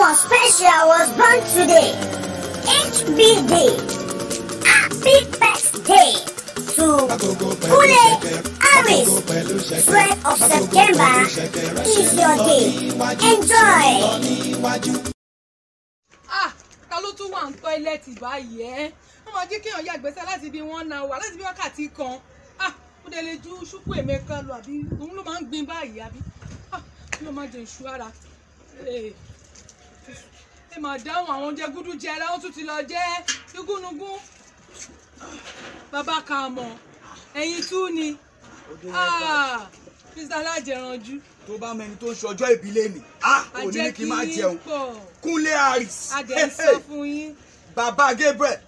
Someone special was born today. HBD. Happy birthday to Kule Aris. 12th of September is your day. Enjoy. Ta ló tún wà ń tọ́ílẹ̀tì báyìí ẹ́? Wọ́n máa jẹ́ kéèyàn yàgbẹ́sẹ̀ láti bí 1 hour láti bí wákàtí kan. Ó dẹ̀ lè ju ṣúkú Emeka lọ àbí òun ló máa ń gbin báyìí àbí? Ló máa jẹ ìṣú ara. Ẹ máa dáhùn àwọn oúnjẹ gúdú jẹ ara, wọ́n tún ti lọ jẹ́ igúnnugún. Bàbá Kàmọ́, ẹ̀yin tú ni. Mr. Alájẹranjú. Tó bá mẹni tó ń ṣọjọ́ ìbílẹ̀ ni òní ní kí n má jẹun. Kúnlé Aris. Adé sọ fún yín. Bàbá Gabriel.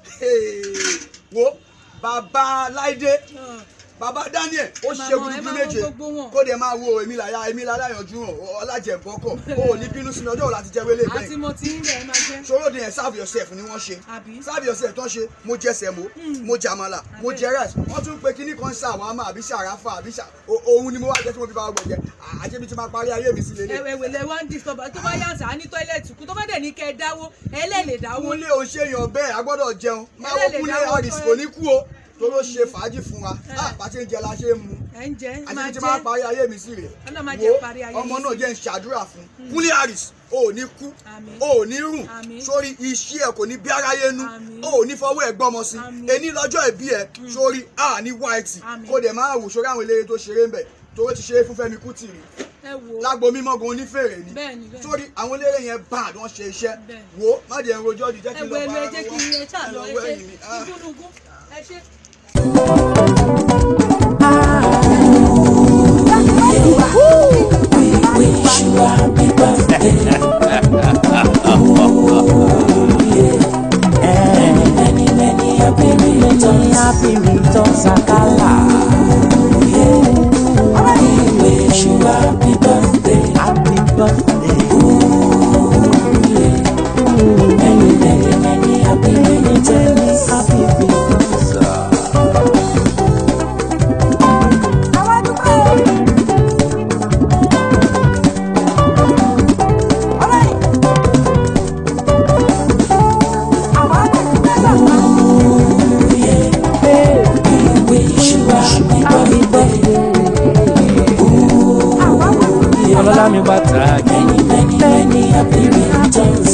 Wo bàbá Láìdé. Bàbá Daniel ó ṣe gudugudu méje kó dẹ̀ máa wo èmi láyà yanjú hàn ọlájẹ̀bọ́kọ̀ ó ní bínú sínú ọjọ́ láti jẹ́ wélé bẹ́ẹ̀. Àti mo ti ń bẹ̀ máa jẹ́. Ṣòro de yẹn serve yourself ni wọ́n ṣe. Serve yourself tán ṣe mo jẹ sẹ̀mó mo jẹ àmàlà mo jẹ rice wọ́n tún pe kíní kan ṣàwámà àbí ṣàráfà àbí òun ni mo wá jẹ́ tí mo fi bá ọgbọ̀n jẹ àjẹbí tí máa parí ayé mi sí lélẹ̀. Ẹ̀wẹ̀lẹ̀ wá ń disturb tó bá yàtọ̀ á ní tọ́ílẹ̀tì kú tó bá dẹ̀ ní kẹ́ ẹ dáwó ẹ lè dáwó. Kúnlé ò ṣe èèyàn bẹ́ẹ̀ a gbọ́dọ̀ jẹun máa wo Kúnlé Aris kò ní kú o tó ló ṣe fàájì fún wa pàtí ń jẹ la ṣe ń mu àti tí máa parí ayé mi sí rè wo ọmọ náà jẹ́ ń ṣàdúrà fún Kúnlé Aris ò ní kú ò ní rùn sórí iṣẹ́ ẹ̀ kò ní bí aráyé nú ò ní fọwọ́ ẹ̀ gbọ́mọ sí ení lọ́jọ́ ìbí ẹ̀ sórí ní white kó dẹ̀ máa wò sórí àwọn eléré tó ṣeré ń bẹ̀ tó ti ṣeré fún Fẹ́mi Kútì rí lágbo mímọ́gun onífèrè ni sórí àwọn eléré yẹn bad wọ́n ṣe iṣẹ́ wo má jẹ́ ń rojọ́ di jẹ́ kí n lọ bá wọn wẹ́yìn ni. We wish you happy birthday. Many happy returns, Sakala. We wish you happy birthday. Happy birthday. Many happy returns, happy returns. Ọlọ́lá mi bá ta many happy returns.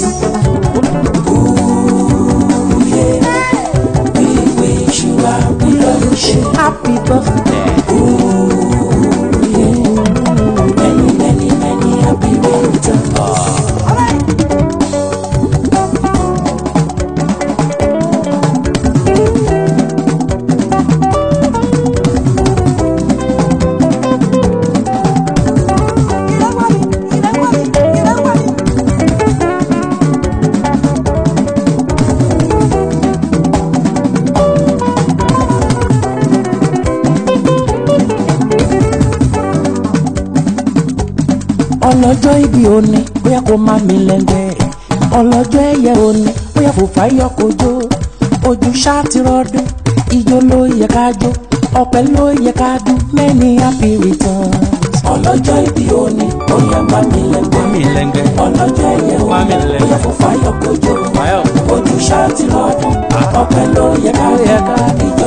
We wish you happy birthday. happy birthday. Many happy returns. Ọlọ́jọ́ ìbí òní bóyá kó má mi lẹ́ngbẹ́ ọlọ́jọ́ ẹ̀yẹ òní bóyá kó fàyọ kojó ojú ṣáàtì rọdún ijó ló yẹ ká jó ọpẹ́ ló yẹ ká dún many happy returns. Ọlọ́jọ́ ìbí òní bóyá má mi lẹ́ngbẹ́ ọlọ́jọ́ ẹ̀yẹ òní bóyá kó fàyọ kojó ojú ṣáàtì rọdún ọpẹ́ ló yẹ ká dún ijó